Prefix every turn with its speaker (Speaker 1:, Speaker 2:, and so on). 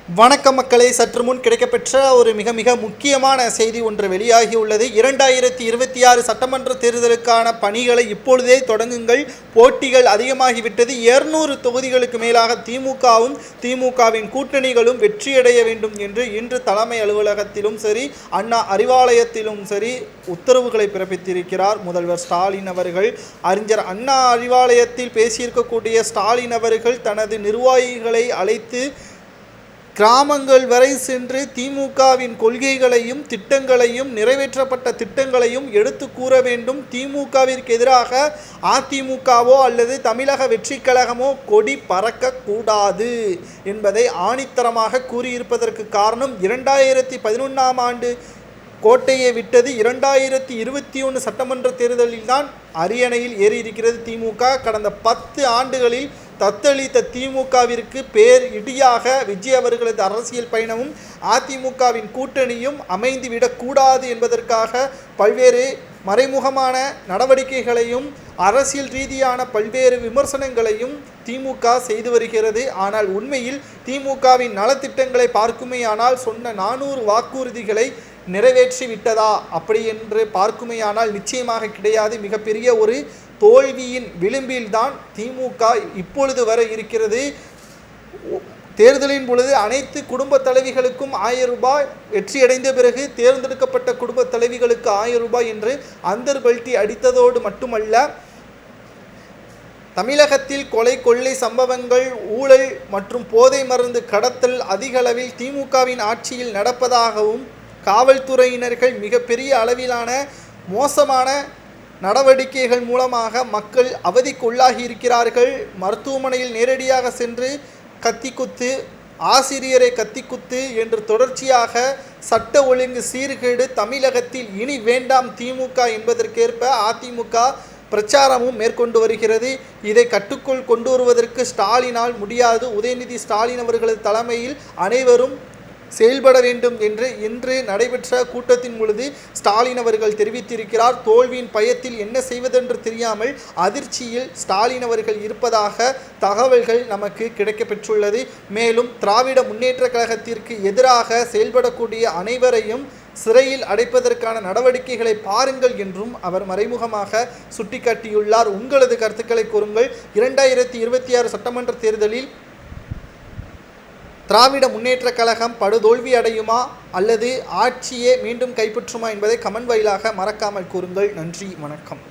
Speaker 1: வணக்கம் மக்களை, சற்று முன் கிடைக்கப்பெற்ற ஒரு மிக மிக முக்கியமான செய்தி ஒன்று வெளியாகியுள்ளது. 2026 சட்டமன்ற தேர்தலுக்கான பணிகளை இப்பொழுதே தொடங்குங்கள். போட்டிகள் அதிகமாகிவிட்டது. 200 தொகுதிகளுக்கு மேலாக திமுகவும் திமுகவின் கூட்டணிகளும் வெற்றியடைய வேண்டும் என்று இன்று தலைமை அலுவலகத்திலும் சரி, அண்ணா அறிவாலயத்திலும் சரி உத்தரவுகளை பிறப்பித்திருக்கிறார் முதல்வர் ஸ்டாலின் அவர்கள். அறிஞர் அண்ணா அறிவாலயத்தில் பேசியிருக்கக்கூடிய ஸ்டாலின் அவர்கள் தனது நிர்வாகிகளை அழைத்து கிராமங்கள் வரை சென்று திமுகவின் கொள்கைகளையும் திட்டங்களையும் நிறைவேற்றப்பட்ட திட்டங்களையும் எடுத்து கூற வேண்டும். திமுகவிற்கு எதிராக அதிமுகவோ அல்லது தமிழக வெற்றி கழகமோ கொடி பறக்கக்கூடாது என்பதை ஆணித்தரமாக கூறியிருப்பதற்கு காரணம் 2011ஆம் ஆண்டு கோட்டையை விட்டது 2021 சட்டமன்ற தேர்தலில் தான் அரியணையில் ஏறியிருக்கிறது திமுக. கடந்த 10 ஆண்டுகளில் தத்தளித்த திமுகவிற்கு பேர் இடியாக விஜய் அவர்களது அரசியல் பயணமும் அதிமுகவின் கூட்டணியும் அமைந்துவிடக்கூடாது என்பதற்காக பல்வேறு மறைமுகமான நடவடிக்கைகளையும் அரசியல் ரீதியான பல்வேறு விமர்சனங்களையும் திமுக செய்து வருகிறது. ஆனால் உண்மையில் திமுகவின் நலத்திட்டங்களை பார்க்குமேயானால் சொன்ன 400 வாக்குறுதிகளை நிறைவேற்றி விட்டதா அப்படி என்று பார்க்குமேயானால் நிச்சயமாக கிடையாது. மிகப்பெரிய ஒரு தோல்வியின் விளிம்பில்தான் திமுக இப்பொழுது வரை இருக்கிறது. தேர்தலின் பொழுது அனைத்து குடும்ப தலைவிகளுக்கும் 1000 ரூபாய், வெற்றியடைந்த பிறகு தேர்ந்தெடுக்கப்பட்ட குடும்ப தலைவிகளுக்கு 1000 ரூபாய் என்று அந்தர் பல்ட்டி அடித்ததோடு மட்டுமல்ல, தமிழகத்தில் கொலை கொள்ளை சம்பவங்கள், ஊழல் மற்றும் போதை மருந்து கடத்தல் அதிக அளவில் திமுகவின் ஆட்சியில் நடப்பதாகவும், காவல்துறையினர்கள் மிகப்பெரிய அளவிலான மோசமான நடவடிக்கைகள் மூலமாக மக்கள் அவதிக்குள்ளாகி இருக்கிறார்கள். மருத்துவமனையில் நேரடியாக சென்று கத்திக்குத்து, ஆசிரியரை கத்திக்குத்து என்று தொடர்ச்சியாக சட்ட ஒழுங்கு சீர்கேடு தமிழகத்தில் இனி வேண்டாம் திமுக என்பதற்கேற்ப அதிமுக பிரச்சாரமும் மேற்கொண்டு வருகிறது. இதை கட்டுக்குள் கொண்டு வருவதற்கு ஸ்டாலினால் முடியாது. உதயநிதி ஸ்டாலின் அவர்களது தலைமையில் அனைவரும் செயல்பட வேண்டும் என்று இன்று நடைபெற்ற கூட்டத்தின் பொழுது ஸ்டாலின் அவர்கள் தெரிவித்திருக்கிறார். தோல்வியின் பயத்தில் என்ன செய்வதென்று தெரியாமல் அதிர்ச்சியில் ஸ்டாலின் அவர்கள் இருப்பதாக தகவல்கள் நமக்கு கிடைக்கப்பெற்றுள்ளது. மேலும் திராவிட முன்னேற்ற கழகத்திற்கு எதிராக செயல்படக்கூடிய அனைவரையும் சிறையில் அடைப்பதற்கான நடவடிக்கைகளை பாருங்கள் என்றும் அவர் மறைமுகமாக சுட்டிக்காட்டியுள்ளார். உங்களது கருத்துக்களை கூறுங்கள். 2026 சட்டமன்ற தேர்தலில் திராவிட முன்னேற்ற கழகம் படுதோல்வி அடையுமா அல்லது ஆட்சியே மீண்டும் கைப்பற்றுமா என்பதை கமெண்ட் வாயிலாக மறக்காமல் கூறுங்கள். நன்றி, வணக்கம்.